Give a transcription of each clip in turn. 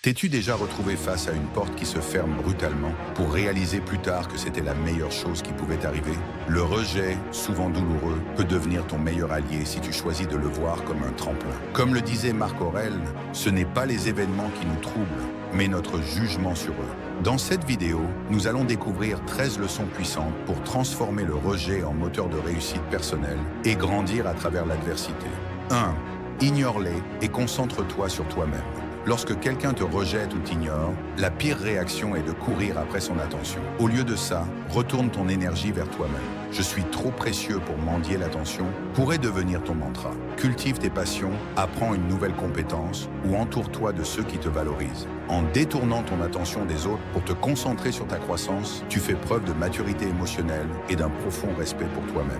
T'es-tu déjà retrouvé face à une porte qui se ferme brutalement pour réaliser plus tard que c'était la meilleure chose qui pouvait arriver? Le rejet, souvent douloureux, peut devenir ton meilleur allié si tu choisis de le voir comme un tremplin. Comme le disait Marc Aurèle, ce n'est pas les événements qui nous troublent, mais notre jugement sur eux. Dans cette vidéo, nous allons découvrir 13 leçons puissantes pour transformer le rejet en moteur de réussite personnelle et grandir à travers l'adversité. 1. Ignore-les et concentre-toi sur toi-même. Lorsque quelqu'un te rejette ou t'ignore, la pire réaction est de courir après son attention. Au lieu de ça, retourne ton énergie vers toi-même. Je suis trop précieux pour mendier l'attention pourrait devenir ton mantra. Cultive tes passions, apprends une nouvelle compétence ou entoure-toi de ceux qui te valorisent. En détournant ton attention des autres pour te concentrer sur ta croissance, tu fais preuve de maturité émotionnelle et d'un profond respect pour toi-même.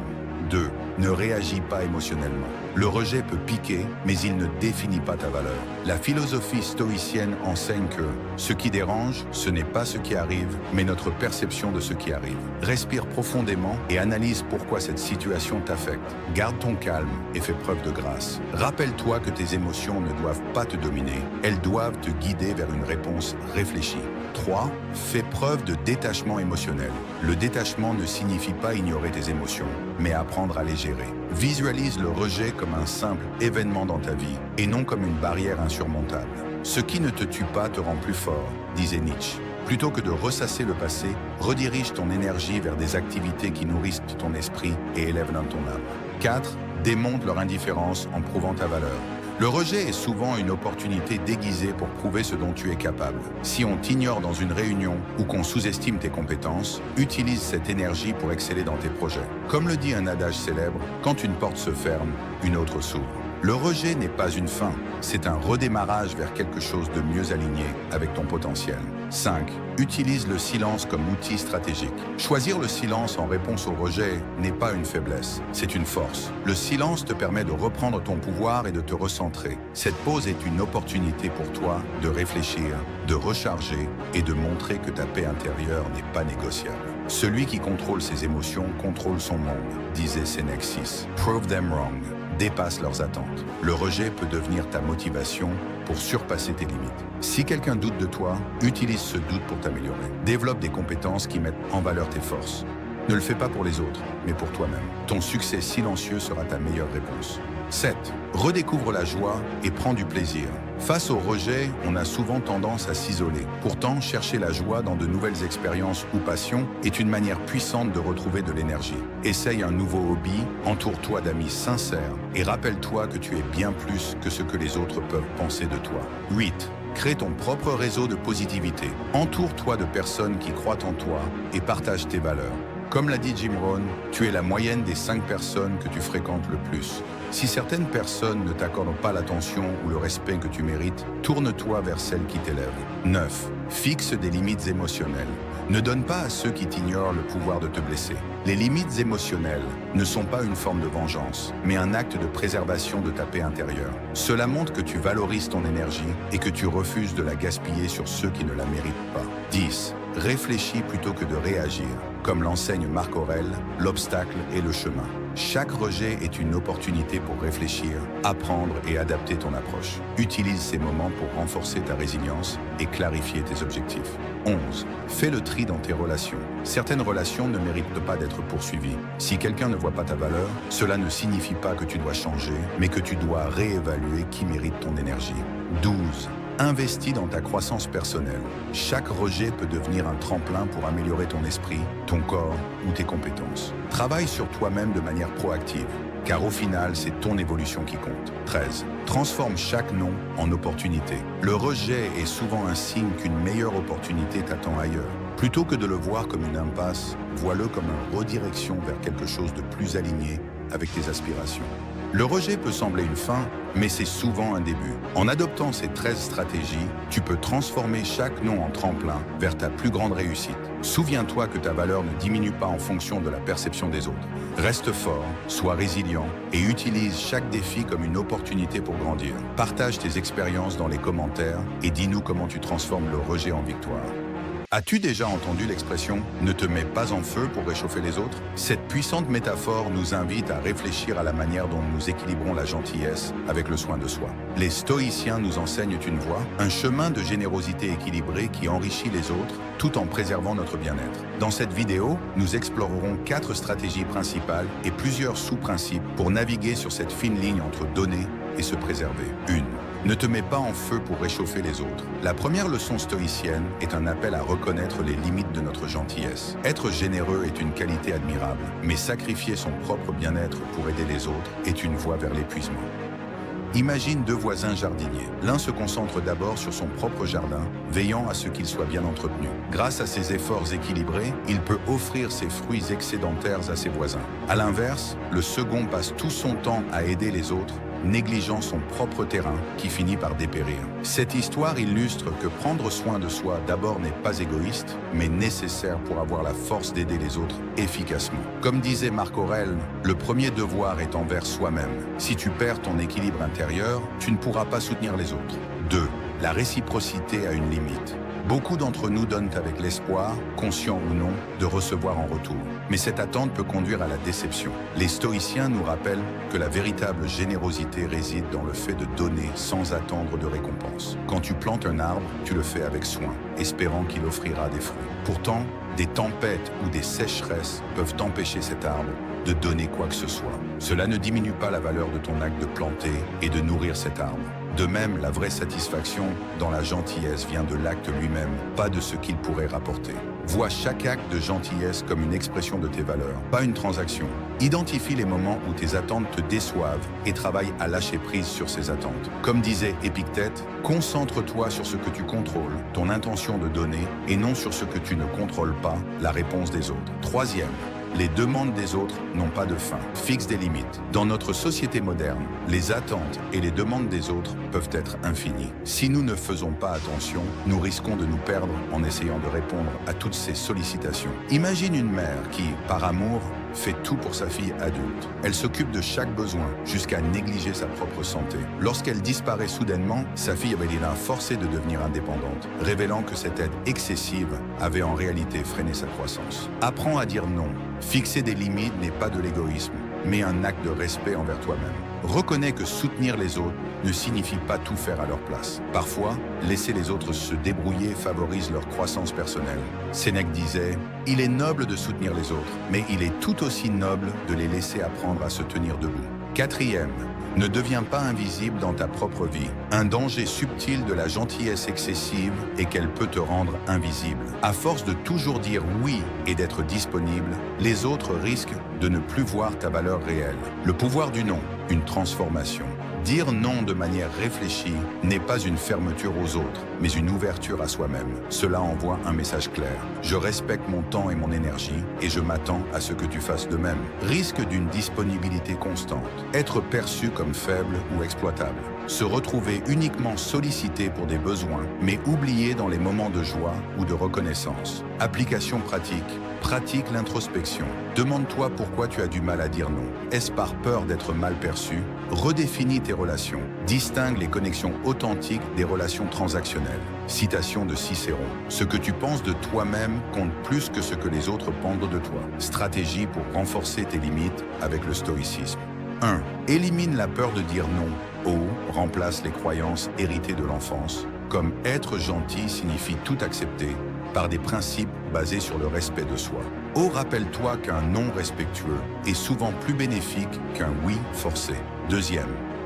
2. Ne réagis pas émotionnellement. Le rejet peut piquer, mais il ne définit pas ta valeur. La philosophie stoïcienne enseigne que ce qui dérange, ce n'est pas ce qui arrive, mais notre perception de ce qui arrive. Respire profondément et analyse pourquoi cette situation t'affecte. Garde ton calme et fais preuve de grâce. Rappelle-toi que tes émotions ne doivent pas te dominer, elles doivent te guider vers une réponse réfléchie. 3. Fais preuve de détachement émotionnel. Le détachement ne signifie pas ignorer tes émotions, mais apprendre à les gérer. Visualise le rejet comme un simple événement dans ta vie et non comme une barrière insurmontable. Ce qui ne te tue pas te rend plus fort, disait Nietzsche. Plutôt que de ressasser le passé, redirige ton énergie vers des activités qui nourrissent ton esprit et élèvent ton âme. 4. Démontre leur indifférence en prouvant ta valeur. Le rejet est souvent une opportunité déguisée pour prouver ce dont tu es capable. Si on t'ignore dans une réunion ou qu'on sous-estime tes compétences, utilise cette énergie pour exceller dans tes projets. Comme le dit un adage célèbre, quand une porte se ferme, une autre s'ouvre. Le rejet n'est pas une fin, c'est un redémarrage vers quelque chose de mieux aligné avec ton potentiel. 5. Utilise le silence comme outil stratégique. Choisir le silence en réponse au rejet n'est pas une faiblesse, c'est une force. Le silence te permet de reprendre ton pouvoir et de te recentrer. Cette pause est une opportunité pour toi de réfléchir, de recharger et de montrer que ta paix intérieure n'est pas négociable. Celui qui contrôle ses émotions contrôle son monde, disait Sénèque VI. Prove them wrong. Dépasse leurs attentes. Le rejet peut devenir ta motivation pour surpasser tes limites. Si quelqu'un doute de toi, utilise ce doute pour t'améliorer. Développe des compétences qui mettent en valeur tes forces. Ne le fais pas pour les autres, mais pour toi-même. Ton succès silencieux sera ta meilleure réponse. 7. Redécouvre la joie et prends du plaisir. Face au rejet, on a souvent tendance à s'isoler. Pourtant, chercher la joie dans de nouvelles expériences ou passions est une manière puissante de retrouver de l'énergie. Essaye un nouveau hobby, entoure-toi d'amis sincères et rappelle-toi que tu es bien plus que ce que les autres peuvent penser de toi. 8. Crée ton propre réseau de positivité. Entoure-toi de personnes qui croient en toi et partagent tes valeurs. Comme l'a dit Jim Rohn, tu es la moyenne des 5 personnes que tu fréquentes le plus. Si certaines personnes ne t'accordent pas l'attention ou le respect que tu mérites, tourne-toi vers celles qui t'élèvent. 9. Fixe des limites émotionnelles. Ne donne pas à ceux qui t'ignorent le pouvoir de te blesser. Les limites émotionnelles ne sont pas une forme de vengeance, mais un acte de préservation de ta paix intérieure. Cela montre que tu valorises ton énergie et que tu refuses de la gaspiller sur ceux qui ne la méritent pas. 10. Réfléchis plutôt que de réagir. Comme l'enseigne Marc Aurèle, l'obstacle est le chemin. Chaque rejet est une opportunité pour réfléchir, apprendre et adapter ton approche. Utilise ces moments pour renforcer ta résilience et clarifier tes objectifs. 11. Fais le tri dans tes relations. Certaines relations ne méritent pas d'être poursuivies. Si quelqu'un ne voit pas ta valeur, cela ne signifie pas que tu dois changer, mais que tu dois réévaluer qui mérite ton énergie. 12. Investis dans ta croissance personnelle. Chaque rejet peut devenir un tremplin pour améliorer ton esprit, ton corps ou tes compétences. Travaille sur toi-même de manière proactive, car au final, c'est ton évolution qui compte. 13. Transforme chaque non en opportunité. Le rejet est souvent un signe qu'une meilleure opportunité t'attend ailleurs. Plutôt que de le voir comme une impasse, vois-le comme une redirection vers quelque chose de plus aligné avec tes aspirations. Le rejet peut sembler une fin, mais c'est souvent un début. En adoptant ces 13 stratégies, tu peux transformer chaque non en tremplin vers ta plus grande réussite. Souviens-toi que ta valeur ne diminue pas en fonction de la perception des autres. Reste fort, sois résilient et utilise chaque défi comme une opportunité pour grandir. Partage tes expériences dans les commentaires et dis-nous comment tu transformes le rejet en victoire. As-tu déjà entendu l'expression « ne te mets pas en feu pour réchauffer les autres » Cette puissante métaphore nous invite à réfléchir à la manière dont nous équilibrons la gentillesse avec le soin de soi. Les stoïciens nous enseignent une voie, un chemin de générosité équilibrée qui enrichit les autres tout en préservant notre bien-être. Dans cette vidéo, nous explorerons 4 stratégies principales et plusieurs sous-principes pour naviguer sur cette fine ligne entre donner et se préserver. 1. Ne te mets pas en feu pour réchauffer les autres. La première leçon stoïcienne est un appel à reconnaître les limites de notre gentillesse. Être généreux est une qualité admirable, mais sacrifier son propre bien-être pour aider les autres est une voie vers l'épuisement. Imagine 2 voisins jardiniers. L'un se concentre d'abord sur son propre jardin, veillant à ce qu'il soit bien entretenu. Grâce à ses efforts équilibrés, il peut offrir ses fruits excédentaires à ses voisins. À l'inverse, le second passe tout son temps à aider les autres, négligeant son propre terrain qui finit par dépérir. Cette histoire illustre que prendre soin de soi d'abord n'est pas égoïste, mais nécessaire pour avoir la force d'aider les autres efficacement. Comme disait Marc Aurèle, le premier devoir est envers soi-même. Si tu perds ton équilibre intérieur, tu ne pourras pas soutenir les autres. 2. La réciprocité a une limite. Beaucoup d'entre nous donnent avec l'espoir, conscient ou non, de recevoir en retour. Mais cette attente peut conduire à la déception. Les stoïciens nous rappellent que la véritable générosité réside dans le fait de donner sans attendre de récompense. Quand tu plantes un arbre, tu le fais avec soin, espérant qu'il offrira des fruits. Pourtant, des tempêtes ou des sécheresses peuvent empêcher cet arbre de donner quoi que ce soit. Cela ne diminue pas la valeur de ton acte de planter et de nourrir cet arbre. De même, la vraie satisfaction dans la gentillesse vient de l'acte lui-même, pas de ce qu'il pourrait rapporter. Vois chaque acte de gentillesse comme une expression de tes valeurs, pas une transaction. Identifie les moments où tes attentes te déçoivent et travaille à lâcher prise sur ces attentes. Comme disait Épictète, concentre-toi sur ce que tu contrôles, ton intention de donner, et non sur ce que tu ne contrôles pas, la réponse des autres. 3e. Les demandes des autres n'ont pas de fin. Fixe des limites. Dans notre société moderne, les attentes et les demandes des autres peuvent être infinies. Si nous ne faisons pas attention, nous risquons de nous perdre en essayant de répondre à toutes ces sollicitations. Imagine une mère qui, par amour, fait tout pour sa fille adulte. Elle s'occupe de chaque besoin, jusqu'à négliger sa propre santé. Lorsqu'elle disparaît soudainement, sa fille avait été forcée de devenir indépendante, révélant que cette aide excessive avait en réalité freiné sa croissance. Apprends à dire non. Fixer des limites n'est pas de l'égoïsme, mais un acte de respect envers toi-même. Reconnais que soutenir les autres ne signifie pas tout faire à leur place. Parfois, laisser les autres se débrouiller favorise leur croissance personnelle. Sénèque disait « Il est noble de soutenir les autres, mais il est tout aussi noble de les laisser apprendre à se tenir debout. » 4e, ne deviens pas invisible dans ta propre vie. Un danger subtil de la gentillesse excessive est qu'elle peut te rendre invisible. À force de toujours dire oui et d'être disponible, les autres risquent de ne plus voir ta valeur réelle. Le pouvoir du non, une transformation. Dire non de manière réfléchie n'est pas une fermeture aux autres, mais une ouverture à soi-même. Cela envoie un message clair. Je respecte mon temps et mon énergie et je m'attends à ce que tu fasses de même. Risque d'une disponibilité constante. Être perçu comme faible ou exploitable. Se retrouver uniquement sollicité pour des besoins, mais oublié dans les moments de joie ou de reconnaissance. Application pratique. Pratique l'introspection. Demande-toi pourquoi tu as du mal à dire non. Est-ce par peur d'être mal perçu? Redéfinis tes relations. Distingue les connexions authentiques des relations transactionnelles. Citation de Cicéron. Ce que tu penses de toi-même compte plus que ce que les autres pensent de toi. Stratégie pour renforcer tes limites avec le stoïcisme. 1. Élimine la peur de dire non. O. Remplace les croyances héritées de l'enfance, comme être gentil signifie tout accepter, par des principes basés sur le respect de soi. O. Rappelle-toi qu'un non respectueux est souvent plus bénéfique qu'un oui forcé. 2e.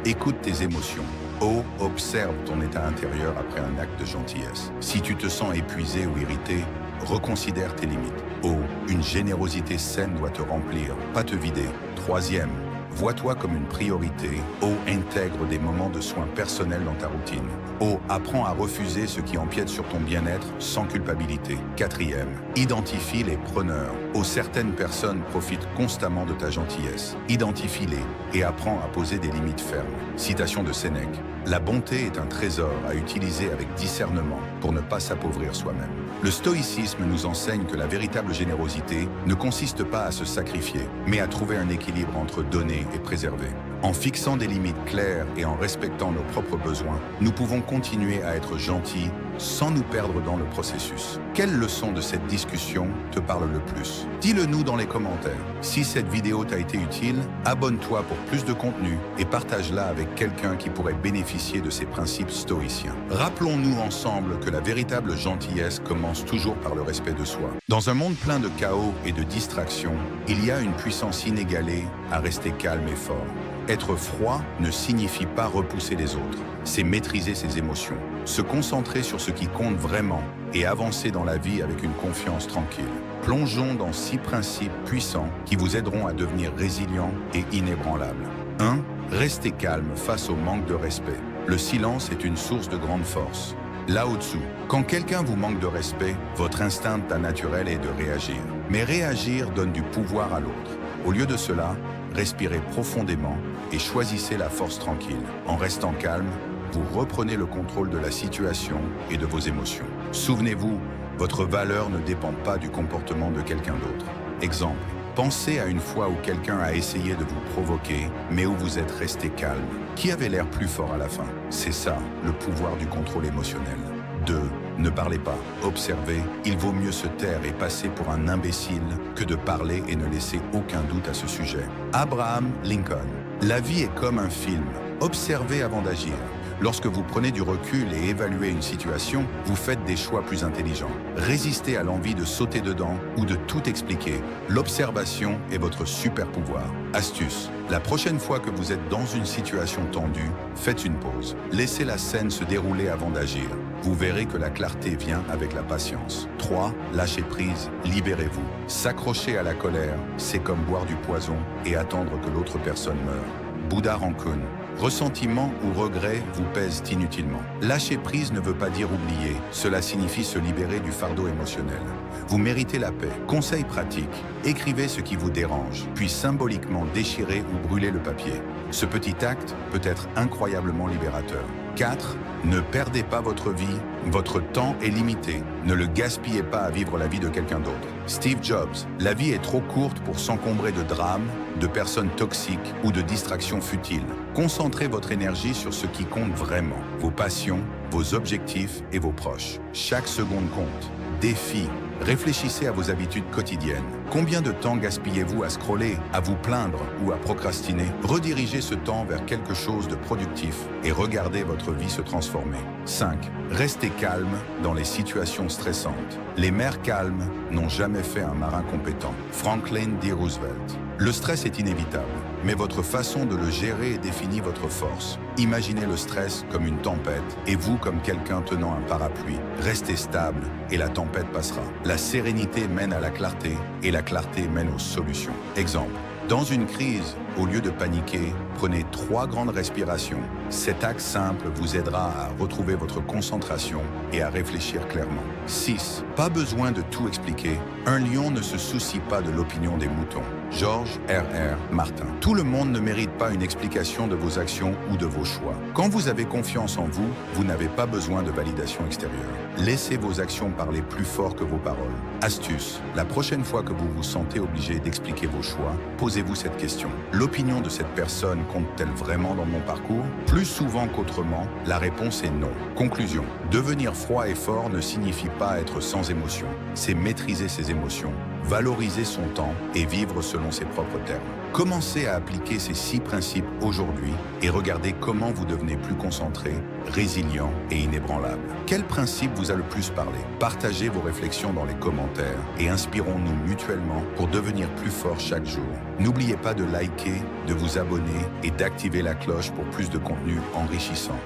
Écoute tes émotions. O. Observe ton état intérieur après un acte de gentillesse. Si tu te sens épuisé ou irrité, reconsidère tes limites. O. Une générosité saine doit te remplir, pas te vider. 3e. Vois-toi comme une priorité. O. Intègre des moments de soins personnels dans ta routine. O. Apprends à refuser ce qui empiète sur ton bien-être sans culpabilité. 4e. Identifie les preneurs. O. Certaines personnes profitent constamment de ta gentillesse. Identifie-les et apprends à poser des limites fermes. Citation de Sénèque. La bonté est un trésor à utiliser avec discernement pour ne pas s'appauvrir soi-même. Le stoïcisme nous enseigne que la véritable générosité ne consiste pas à se sacrifier, mais à trouver un équilibre entre donner et préserver. En fixant des limites claires et en respectant nos propres besoins, nous pouvons continuer à être gentils sans nous perdre dans le processus. Quelle leçon de cette discussion te parle le plus? Dis-le nous dans les commentaires. Si cette vidéo t'a été utile, abonne-toi pour plus de contenu et partage-la avec quelqu'un qui pourrait bénéficier de ces principes stoïciens. Rappelons-nous ensemble que la véritable gentillesse commence toujours par le respect de soi. Dans un monde plein de chaos et de distractions, il y a une puissance inégalée à rester calme et fort. Être froid ne signifie pas repousser les autres, c'est maîtriser ses émotions, se concentrer sur ce qui compte vraiment et avancer dans la vie avec une confiance tranquille. Plongeons dans 6 principes puissants qui vous aideront à devenir résilient et inébranlable. 1. Restez calme face au manque de respect. Le silence est une source de grande force. Lao Tzu, quand quelqu'un vous manque de respect, votre instinct naturel est de réagir. Mais réagir donne du pouvoir à l'autre. Au lieu de cela, respirez profondément et choisissez la force tranquille. En restant calme, vous reprenez le contrôle de la situation et de vos émotions. Souvenez-vous, votre valeur ne dépend pas du comportement de quelqu'un d'autre. Exemple, pensez à une fois où quelqu'un a essayé de vous provoquer, mais où vous êtes resté calme. Qui avait l'air plus fort à la fin? C'est ça, le pouvoir du contrôle émotionnel. 2. Ne parlez pas, observez. Il vaut mieux se taire et passer pour un imbécile que de parler et ne laisser aucun doute à ce sujet. Abraham Lincoln. La vie est comme un film. Observez avant d'agir. Lorsque vous prenez du recul et évaluez une situation, vous faites des choix plus intelligents. Résistez à l'envie de sauter dedans ou de tout expliquer. L'observation est votre super pouvoir. Astuce. La prochaine fois que vous êtes dans une situation tendue, faites une pause. Laissez la scène se dérouler avant d'agir. Vous verrez que la clarté vient avec la patience. 3. Lâchez prise, libérez-vous. S'accrocher à la colère, c'est comme boire du poison et attendre que l'autre personne meure. Bouddha Rancune. Ressentiment ou regret vous pèsent inutilement. Lâcher prise ne veut pas dire oublier, cela signifie se libérer du fardeau émotionnel. Vous méritez la paix. Conseil pratique, écrivez ce qui vous dérange, puis symboliquement déchirez ou brûlez le papier. Ce petit acte peut être incroyablement libérateur. 4. Ne perdez pas votre vie, votre temps est limité. Ne le gaspillez pas à vivre la vie de quelqu'un d'autre. Steve Jobs, la vie est trop courte pour s'encombrer de drames, de personnes toxiques ou de distractions futiles. Concentrez votre énergie sur ce qui compte vraiment, vos passions, vos objectifs et vos proches. Chaque seconde compte. Défi. Réfléchissez à vos habitudes quotidiennes. Combien de temps gaspillez-vous à scroller, à vous plaindre ou à procrastiner? Redirigez ce temps vers quelque chose de productif et regardez votre vie se transformer. 5. Restez calme dans les situations stressantes. Les mers calmes n'ont jamais fait un marin compétent. Franklin D. Roosevelt. Le stress est inévitable, mais votre façon de le gérer définit votre force. Imaginez le stress comme une tempête et vous comme quelqu'un tenant un parapluie. Restez stable et la tempête passera. La sérénité mène à la clarté et la clarté mène aux solutions. Exemple, dans une crise, au lieu de paniquer, prenez 3 grandes respirations. Cet acte simple vous aidera à retrouver votre concentration et à réfléchir clairement. 6. Pas besoin de tout expliquer. Un lion ne se soucie pas de l'opinion des moutons. George R.R. Martin. Tout le monde ne mérite pas une explication de vos actions ou de vos choix. Quand vous avez confiance en vous, vous n'avez pas besoin de validation extérieure. Laissez vos actions parler plus fort que vos paroles. Astuce. La prochaine fois que vous vous sentez obligé d'expliquer vos choix, posez-vous cette question. L'opinion de cette personne compte-t-elle vraiment dans mon parcours? Plus souvent qu'autrement, la réponse est non. Conclusion. Devenir froid et fort ne signifie pas être sans émotion. C'est maîtriser ses émotions, valoriser son temps et vivre selon ses propres termes. Commencez à appliquer ces 6 principes aujourd'hui et regardez comment vous devenez plus concentré, résilient et inébranlable. Quel principe vous a le plus parlé? Partagez vos réflexions dans les commentaires et inspirons-nous mutuellement pour devenir plus forts chaque jour. N'oubliez pas de liker, de vous abonner et d'activer la cloche pour plus de contenu enrichissant.